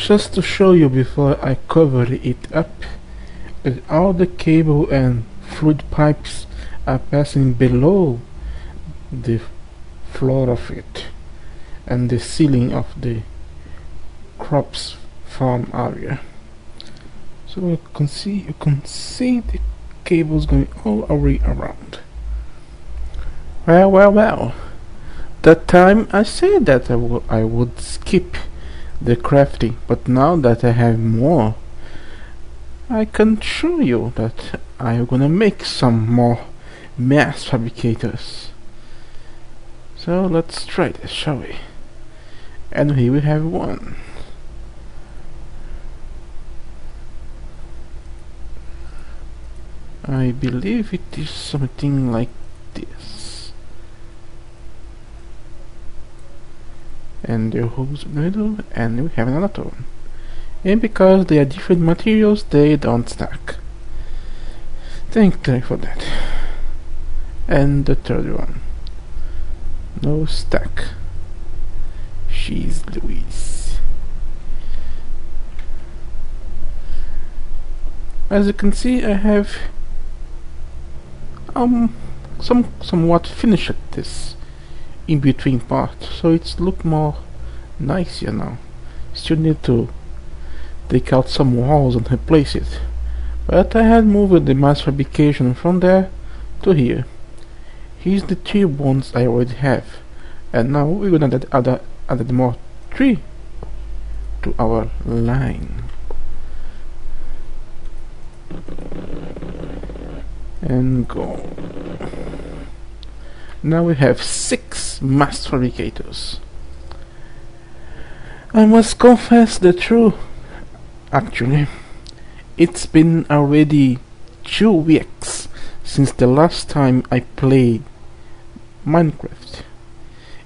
Just to show you before I cover it up, that all the cable and fluid pipes are passing below the floor of it and the ceiling of the crops farm area. So you can see the cables going all the way around. Well. That time I said that I would skip the crafting, but now that I have more, I can show you that I'm gonna make some more mass fabricators. So let's try this, shall we? And here we have one. I believe it is something like this. And the holes in the middle, and we have another one. And because they are different materials, they don't stack. Thank you for that. And the third one. No stack. She's Louise. As you can see, I have somewhat finished this in between part, so it's look more nice here now. Still need to take out some walls and replace it, but I had moved the mass fabrication from there to here. Here's the 3 ones I already have, and now we're gonna add more 3 to our line. And go. Now we have 6 mass fabricators. I must confess the truth. Actually, it's been already 2 weeks since the last time I played Minecraft.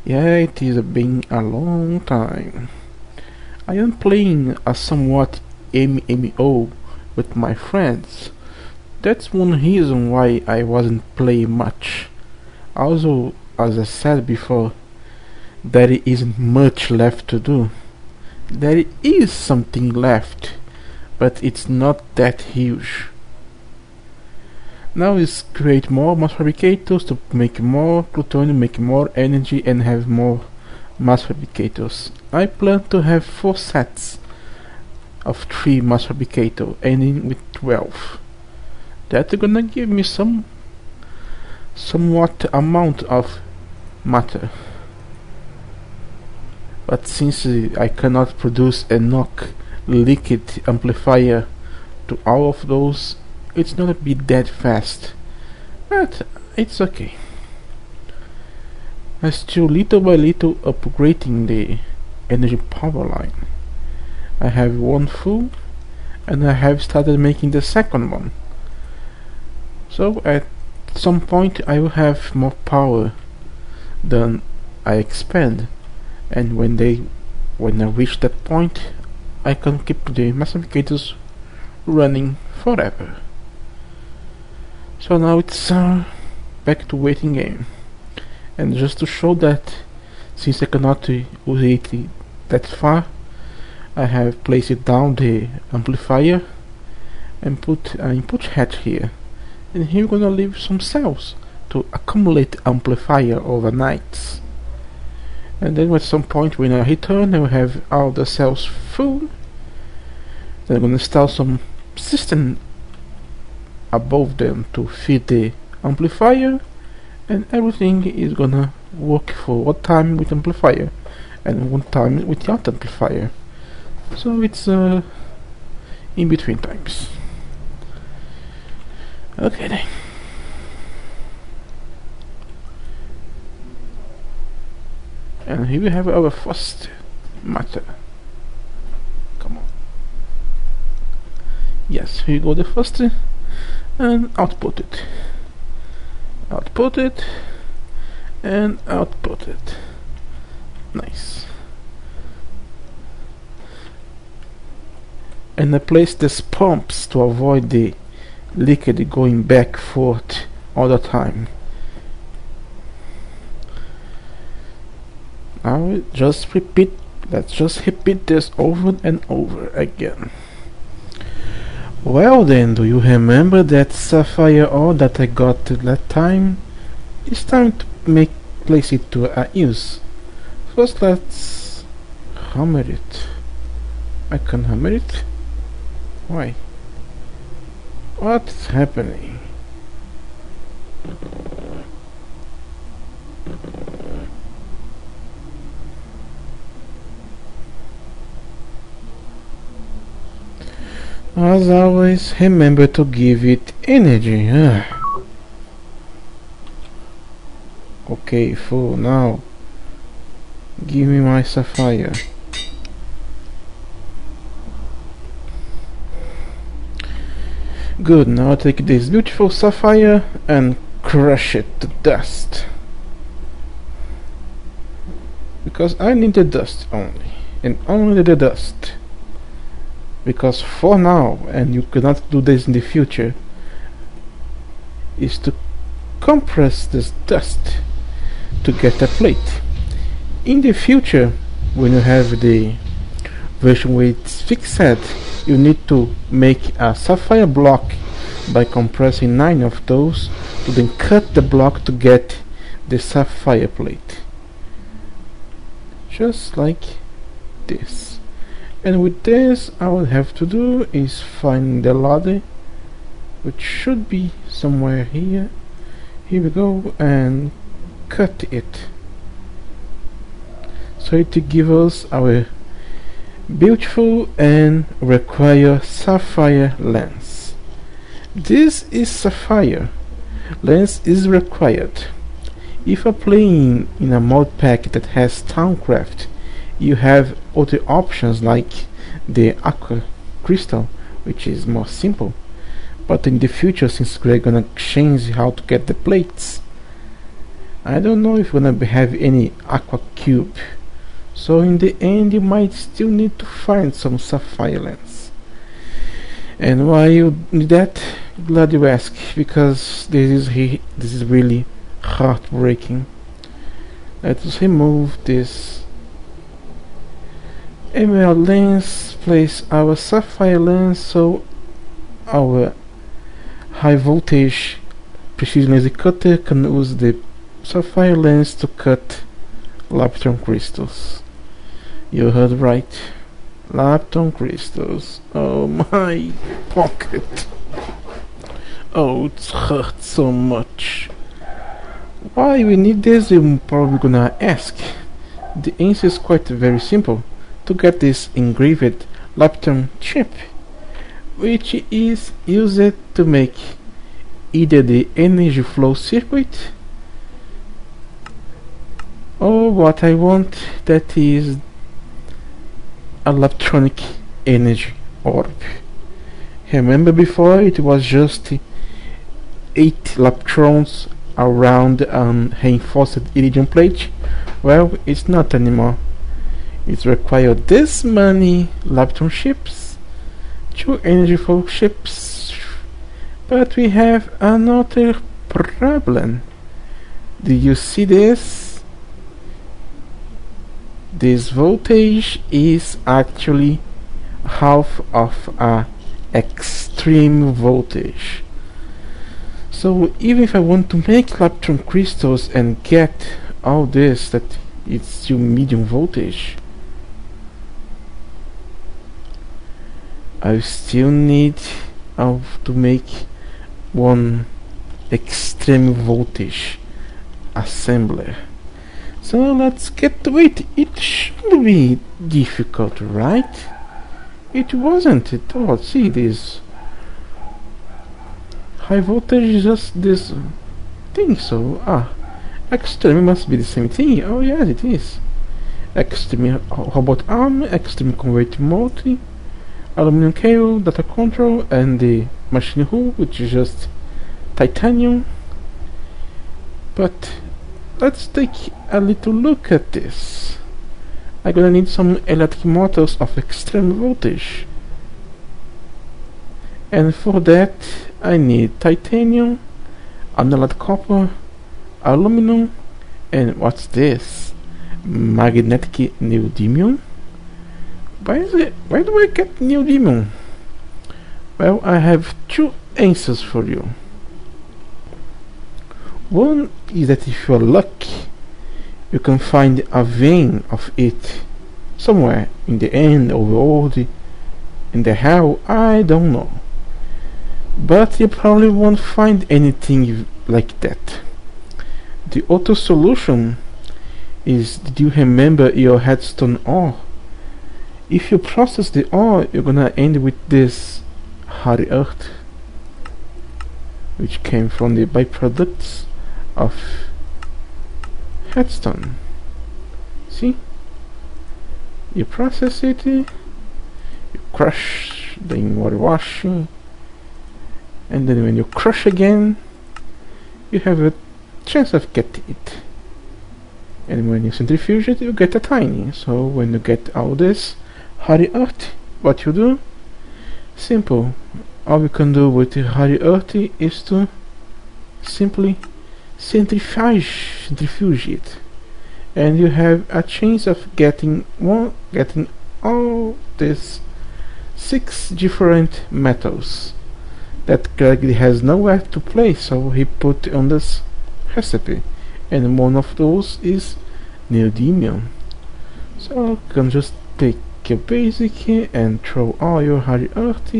Yeah, it has been a long time. I am playing a somewhat MMO with my friends. That's one reason why I wasn't playing much. Also, as I said before, there isn't much left to do. There is something left, but it's not that huge. Now is create more mass fabricators to make more plutonium, make more energy, and have more mass fabricators. I plan to have 4 sets of 3 mass fabricator, ending with 12. That's gonna give me somewhat amount of matter. But since I cannot produce enough liquid amplifier to all of those, it's gonna be that fast. But it's okay. I'm still little by little upgrading the energy power line. I have one full, and I have started making the second one. So at some point I will have more power than I expend, and when I reach that point, I can keep the mass fabricators running forever. So now it's back to waiting game, and just to show that since I cannot use it that far, I have placed it down the amplifier and put an input hatch here. And here we're gonna leave some cells to accumulate amplifier overnight. And then at some point when I return, I will have all the cells full. Then I'm gonna install some system above them to feed the amplifier, and everything is gonna work for one time with amplifier and one time without amplifier. So it's in between times. Okay then. And here we have our first matter. Come on. Yes, here you go, the first, and output it. Output it, and output it. Nice. And I place these pumps to avoid the liquid going back forth all the time. Now just repeat Let's just repeat this over and over again. Well then, do you remember that sapphire ore that I got that time? It's time to place it to use. First let's hammer it. I can hammer it? Why? What's happening? As always, remember to give it energy. Okay, full now. Give me my sapphire. Good, now I'll take this beautiful sapphire and crush it to dust. Because I need the dust only, and only the dust. Because for now, and you cannot do this in the future, is to compress this dust to get a plate. In the future, when you have the version where it's fixed, you need to make a sapphire block by compressing 9 of those to then cut the block to get the sapphire plate. Just like this. And with this, all I would have to do is find the ladder, which should be somewhere here. Here we go, and cut it. So to give us our beautiful and require sapphire lens. This is sapphire. Lens is required. If you're playing in a mod pack that has Towncraft, you have other options like the aqua crystal, which is more simple. But in the future, since we're gonna change how to get the plates, I don't know if we're gonna have any aqua cube. So in the end, you might still need to find some sapphire lens. And why you need that? Glad you ask, because this is really heartbreaking. Let's remove this emerald lens, place our sapphire lens so our high voltage precision laser cutter can use the sapphire lens to cut lapton crystals. You heard right, lapton crystals. Oh, my pocket. Oh, it hurts so much. Why we need this, you're probably gonna ask. The answer is quite very simple. To get this engraved lapton chip, which is used to make either the energy flow circuit or what I want, that is electronic energy orb. Remember before it was just 8 leptrons around an reinforced iridium plate? Well, it's not anymore. It requires this many lepton chips, 2 energy flow chips. But we have another problem. Do you see this? This voltage is actually half of a extreme voltage. So even if I want to make lepton crystals and get all this, that it's still medium voltage, I still need to make one extreme voltage assembler. So let's get to it. It shouldn't be difficult, right? It wasn't at all. See this high voltage is just this thing. So extreme must be the same thing. Oh yes, it is. Extreme robot arm, extreme converter multi, aluminum cable, data control, and the machine hull, which is just titanium. But let's take a little look at this. I'm gonna need some electric motors of extreme voltage, and for that I need titanium, anodized copper, aluminum, and what's this? Magnetic neodymium. Why do I get neodymium? Well, I have two answers for you. One is that if you're lucky, you can find a vein of it somewhere in the end of the world, in the hell, I don't know. But you probably won't find anything like that. The other solution is, did you remember your headstone ore? If you process the ore, you're gonna end with this hard earth, which came from the byproducts of headstone. See? You process it, you crush, then water washing, and then when you crush again, you have a chance of getting it. And when you centrifuge it, you get a tiny. So when you get all this hard earth, what you do? Simple. All you can do with the hard earth is to simply centrifuge it, and you have a chance of getting all these 6 different metals that Greg has nowhere to place, so he put on this recipe, and one of those is neodymium. So you can just take your basic and throw all your hard earth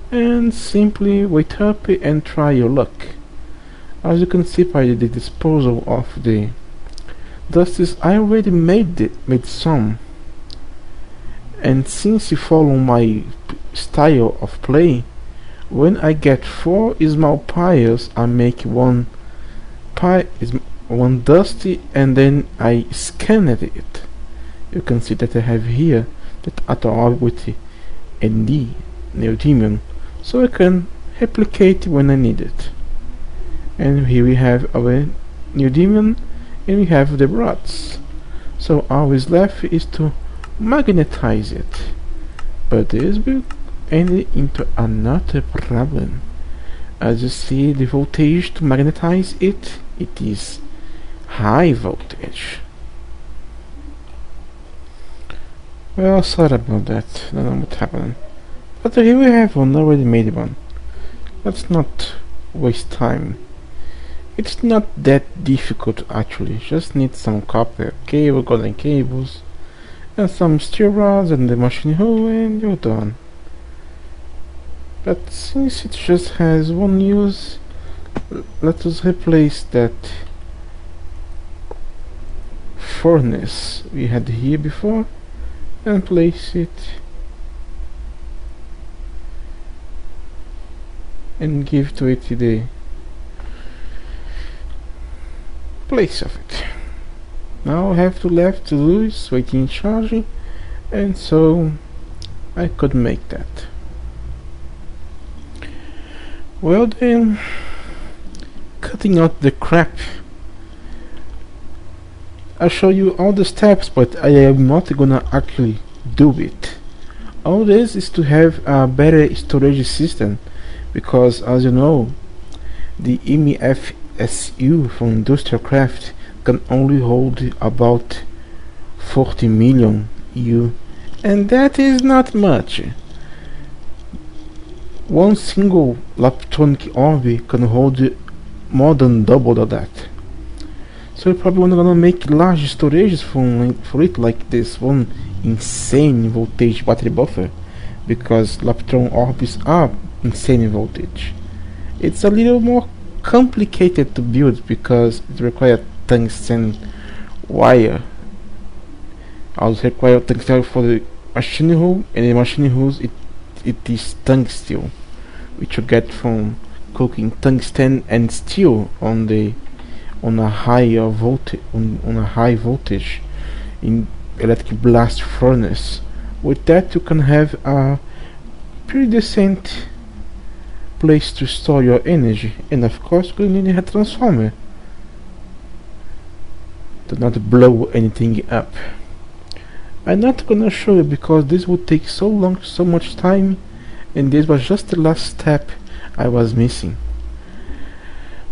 and simply wait up and try your luck. As you can see by the disposal of the dust, I already made some, and since you follow my style of play, when I get 4 small piles, I make one dusty, and then I scan it. You can see that I have here that atom with ND neodymium, so I can replicate when I need it. And here we have our neodymium, and we have the rods. So all is left is to magnetize it, but this will end into another problem. As you see, the voltage to magnetize it is high voltage. Well, sorry about that, I don't know what happened. But here we have one, already made one. Let's not waste time. It's not that difficult actually, just need some copper cable, golden cables, and some steel rods and the machine hole, and you're done. But since it just has one use, let us replace that furnace we had here before and place it and give to it the place of it. Now I have to left to do is waiting charging, and so I could make that. Well then, cutting out the crap, I'll show you all the steps, but I am not gonna actually do it. All this is to have a better storage system, because as you know, the MEFSU from Industrial Craft can only hold about 40 million U, and that is not much. One single laptonic orb can hold more than double of that. So you're probably not gonna make large storages for it, like this one insane voltage battery buffer, because Laptron orbs are insane voltage. It's a little more complicated to build because it requires tungsten wire. Also require tungsten for the machine hole, and the machine holes it is tungsten, which you get from cooking tungsten and steel on a high voltage in electric blast furnace. With that you can have a pretty decent place to store your energy, and of course you need a transformer to not blow anything up. I'm not gonna show you because this would take so much time, and this was just the last step I was missing.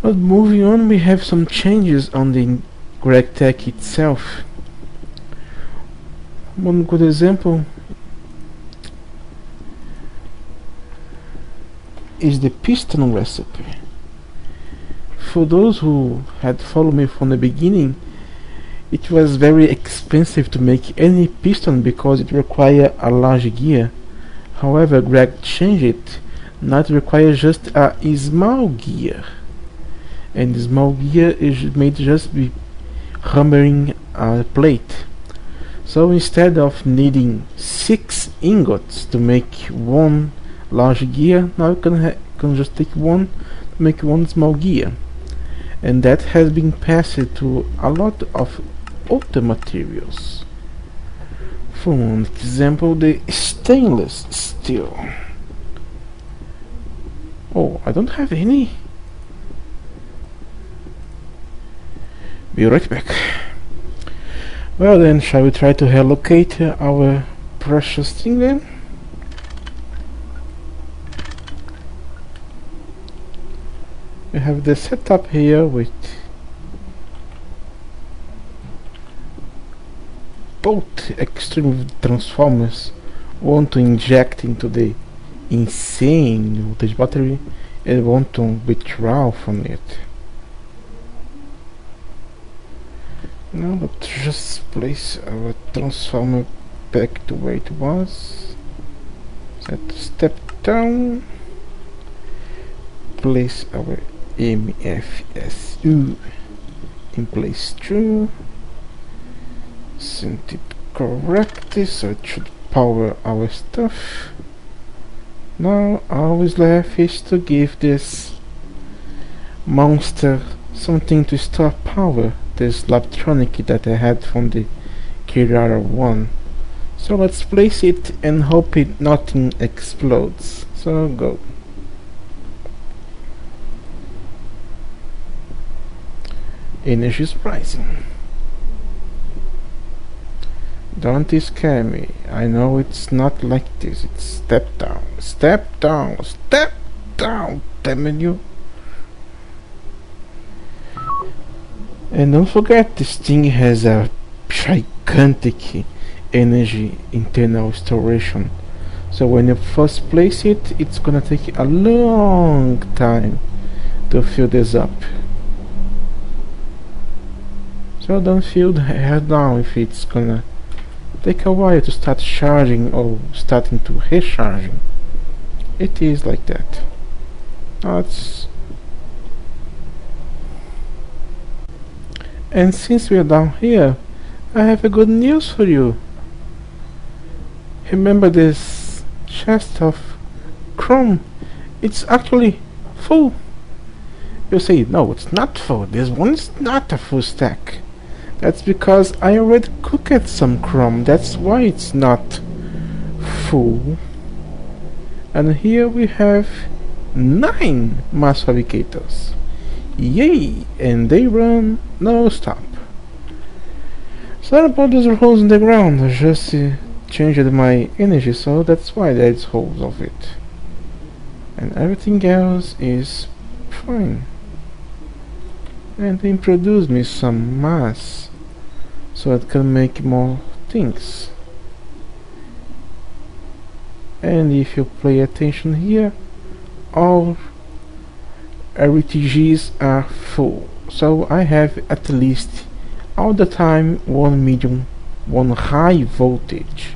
But moving on, we have some changes on the GregTech itself. One good example is the piston recipe. For those who had followed me from the beginning, it was very expensive to make any piston because it required a large gear. However, Greg changed it. Now it requires just a small gear, and the small gear is made just be hammering a plate. So instead of needing 6 ingots to make one large gear, now you can just take one to make one small gear. And that has been passed to a lot of other materials. For one example, the stainless steel. Oh, I don't have any. Be right back. Well then, shall we try to relocate our precious thing then? We have the setup here with both extreme transformers, one to inject into the insane voltage battery and one to withdraw from it. Now let's just place our transformer back to where it was. Set step down. Place our MFSU in place too. Set it correctly so it should power our stuff. Now all is left is to give this monster something to store power, this electronic that I had from the Kirara 1. So let's place it and hope nothing explodes. So go. Energy is rising. Don't scare me. I know it's not like this. It's step down, step down, step down, damn you. And don't forget, this thing has a gigantic energy internal storage. So when you first place it, it's gonna take a long time to fill this up. So don't feel the head down if it's gonna take a while to start charging or starting to recharging. It is like that. And since we are down here, I have a good news for you. Remember this chest of chrome? It's actually full. You say, no, it's not full. This one is not a full stack. That's because I already cooked some chrome. That's why it's not full. And here we have 9 mass fabricators. Yay! And they run no stop. Sorry about those holes in the ground. I just changed my energy, so that's why there's holes of it. And everything else is fine. And they introduced me some mass so I can make more things. And if you pay attention here, all RTGs are full. So I have at least all the time 1 high voltage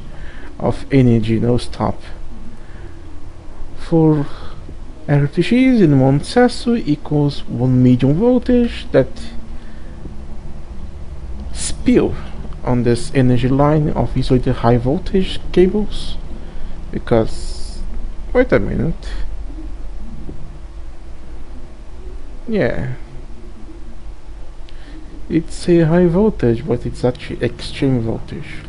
of energy, no stop. For RTGs in 1 SESU equals 1 medium voltage that spill on this energy line of isolated high voltage cables. Because, wait a minute, yeah, it's a high voltage, but it's actually extreme voltage.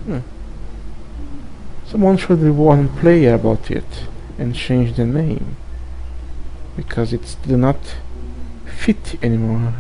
Someone should warn one player about it and change the name, because it do not fit anymore.